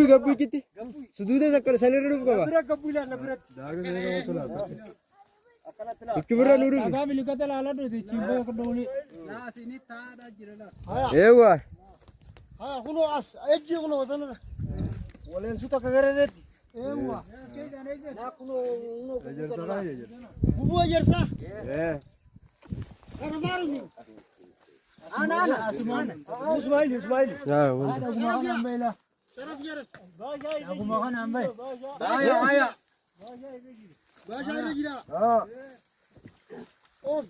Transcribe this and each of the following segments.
Gabbu kitti. Suduuda sakkara salirra qaba. Ikkibirra nuru. Agami likata lala do chimbo kodoli. La sini taada jirala. Ewa. Ha kuno as ejji kuno wasana. Walen suta kagareeti. Ewa. Na kuno uno kubu ajersa. Kana maru. Ana Ismail. Ya. Taraf yarat. Aku makan ambai. Aya. Başa gira. Ha. On.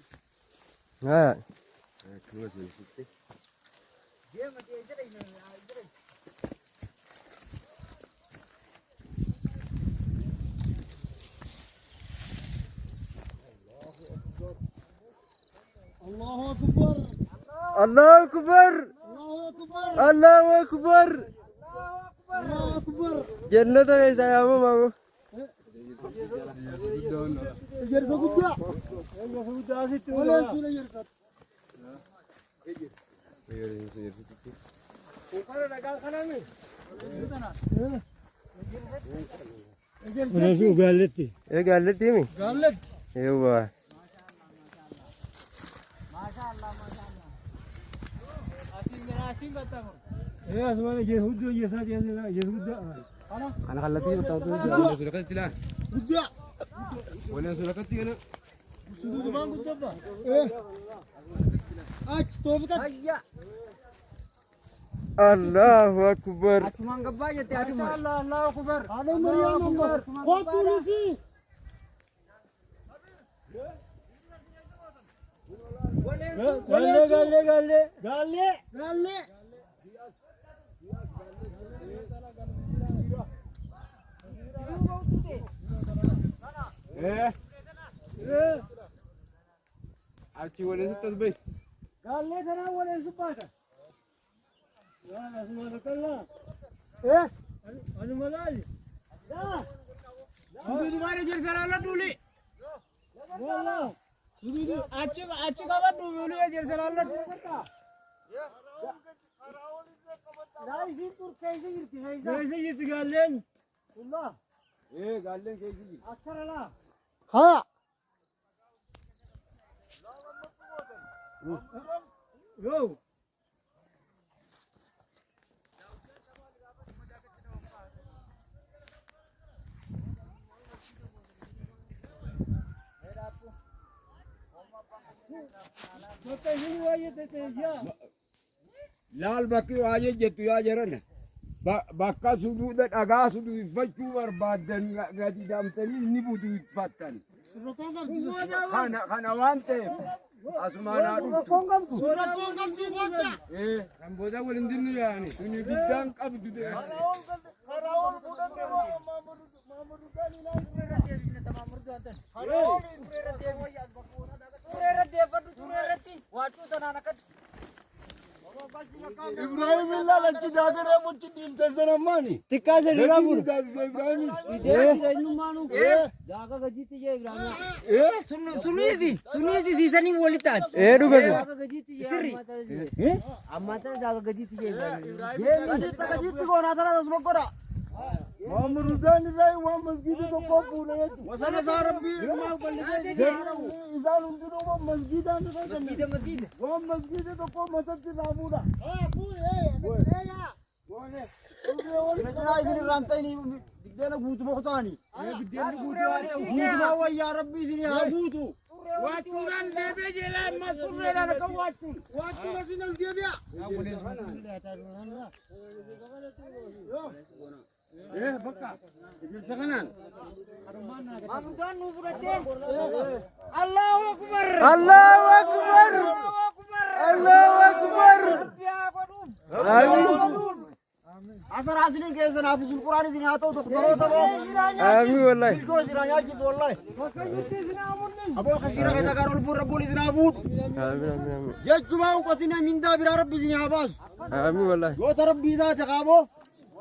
Ha. Allahu Akbar. Allahu Akbar. Allahu Akbar. Allahu Akbar. Allahu Akbar. Jannata kaisa ya mama. Yersa gudda. Yersa gudda asitti. Wala sura yersa. Ukara nagal kanami. Udah su galletti. Galletti mi? Gallet. Ewa. Asin kata mo. Asmane ye huddo ye sa ye huddo. Ana kallati tahu tu sudah kati lah. Gudda. Wala sudah kati ana. Sudu bang gudda ba. Ach tobi kat. Ayya. Allahu Akbar. Cuma gabba ya tadi mo. Allahu Akbar. Ado Maryam Akbar. Kotu nisi. Galle. Achi wala sa tasbih. Galle kana wala subata. Anu malai. Sudu mare jersala duli. Wala. Sudu acu kabar dulu ya jersala dulu. Raisi tur kaise girti haisa. Kaise girti gallen. Allah. Gallen kaisi ji. Akarala. Ha. Yo. Laal bakki waa'ee jettu yaa jiran bakka suduudha dhagaa suduuffachuu barbaadan gadi damtanii inni butuuffattan. Kana waan ta'eef asumaanaa dhuftu. Kan booda waliin dinnu yaani suni biddaan qabdu ta'e. Ibrahim illa lanchi jagare muchi dil tezana mani. Tikka jedhira buru. Ibrahim. Jaga gajiti je Ibrahim. Suni sisani wolitat. Dhuga Jaga gajiti je. Sirri. Amma tana jaga gajiti je Ibrahim. Gajiti gona tara dosmo kora. محمد رمضان زي محمد جديد تقفوا ليه وسنة صار ربي ما قال لي إذا لندنوا مسجد أنا مسجد ومسجد تقوم مسجد أبونا أنا عايزين رانتيني بدينا بوت مختاني بدينا بوت ما هو يا ربي زين هبوتو واتوران زبي جلال مسؤول لنا كواتو واتوران زين زبي إيه بكا جلسكنان رمضان نوبرتين الله أكبر الله أكبر الله أكبر آمين أسر عسلين كيف نافذ القرآن زين هاتو دكتورو تبو آمين والله جو زين ياجي والله أبو خشيرة كذا كارول بور ربولي زين أبود آمين آمين يا جماعة قتنا من دا برا ربي زين عباس آمين والله جو تربي ذا تقابو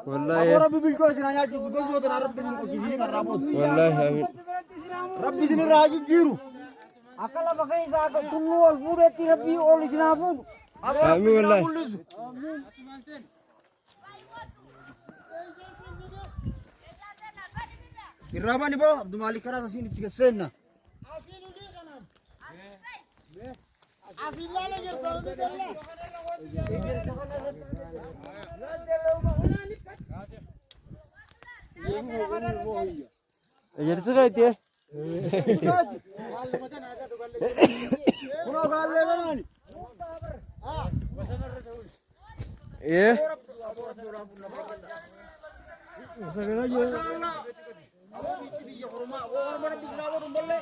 والله أبو ربي بالجو زين ياجي جو ترى ربي زين كذي كرابود والله آمين ربي زين راجي جيرو أكلا بقى إذا كنوا الفورة ربي أولي زين أبود آمين والله Irraba ni bo Abdul Malik kana sini tiga senna. Asinu dia kanan. Asin lala yer saru ni dalla. Yer suka dia. Kuno galle ganani. Eh. Masyaallah. Abu bitti bir yoruma, o arabada bir lava rumballe.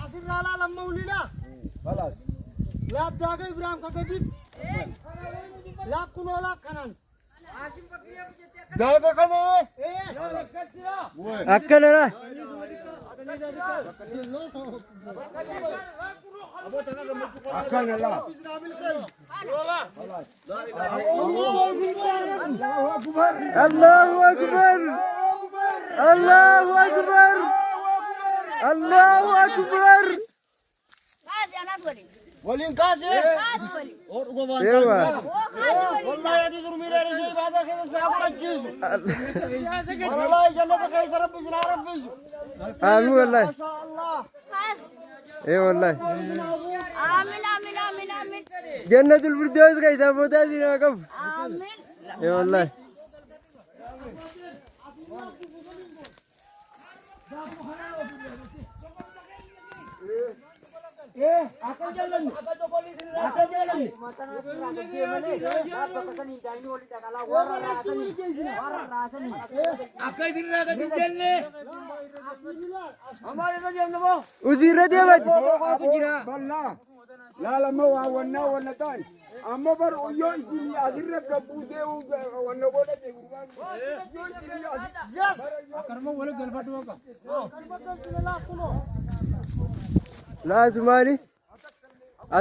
Asir lala lama ulila. Balas. Lihat jaga Ibrahim kakadit. Lihat kunola kanan. Jaga kanan. Akan lah. Akan lah. Allahu Akbar. Allahu Akbar. Allahu Akbar. Kasih anak boleh. Boleh kasih. Or gua bantu. Wallahi itu suruh mira ini ibadah kita saya berjus. Wallahi jannah tak kaya sarap bisna Arab bis. Amin wallahi. Masyaallah. Kas. Wallahi. Amin amin amin amin. Jannatul firdaus kaya sama tadi nak kau. Amin. Wallahi. Akan jalan. Akan jalan. Akan jalan. Hamaरे तो जन्म वो उजीरे दे बच उजीरा बल्ला लाला मो वन्ना वन्ना ताई अम्मा पर यो इसीलिए आजिर कबूते वन्ना बोले थे गुरुवान यो इसीलिए यस कर्म बोले गलबट वो का ला तुम्हारी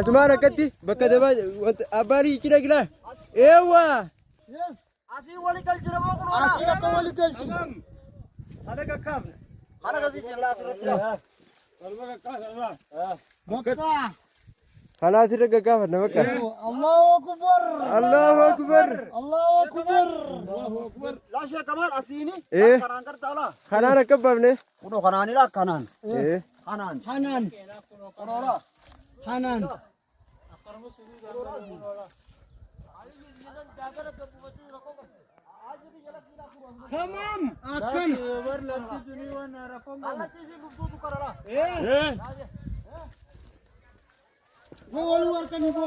तुम्हारा कत्ती बक्का दबा अबारी किला किला एवा यस आसी वाली कल किला वो करो आसी का वाली कल ada kakak ada kasih jelas terus kalau kakak salah Mekah kalau sudah kakak mana Mekah Allahu Akbar Allahu Akbar Allahu Akbar Allahu Akbar lasya kamal asini kanan kertala kanan rakab ne udah kanan ini lah kanan kanan kanan korora kanan tamam akan berlatih dunia narakom berlatih sih buku tu karala gol keluarkan ibu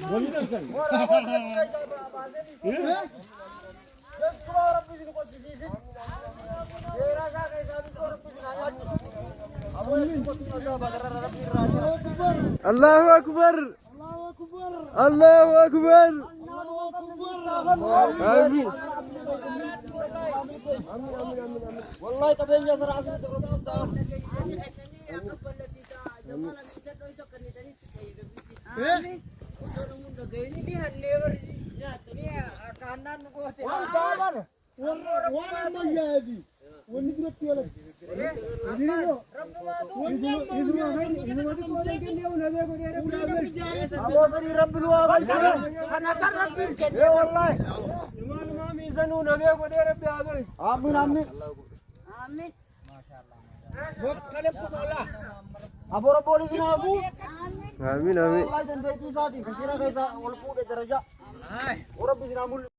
gol keluarkan Allahu Akbar Allahu Akbar Allahu Akbar Amin Wallahi qabeenya sana asirratti fudhatu Amin amin. Abora boli binabu. Amin amin. Allah dan deiti saati kira kaisa wal fude daraja. Ora bisina mul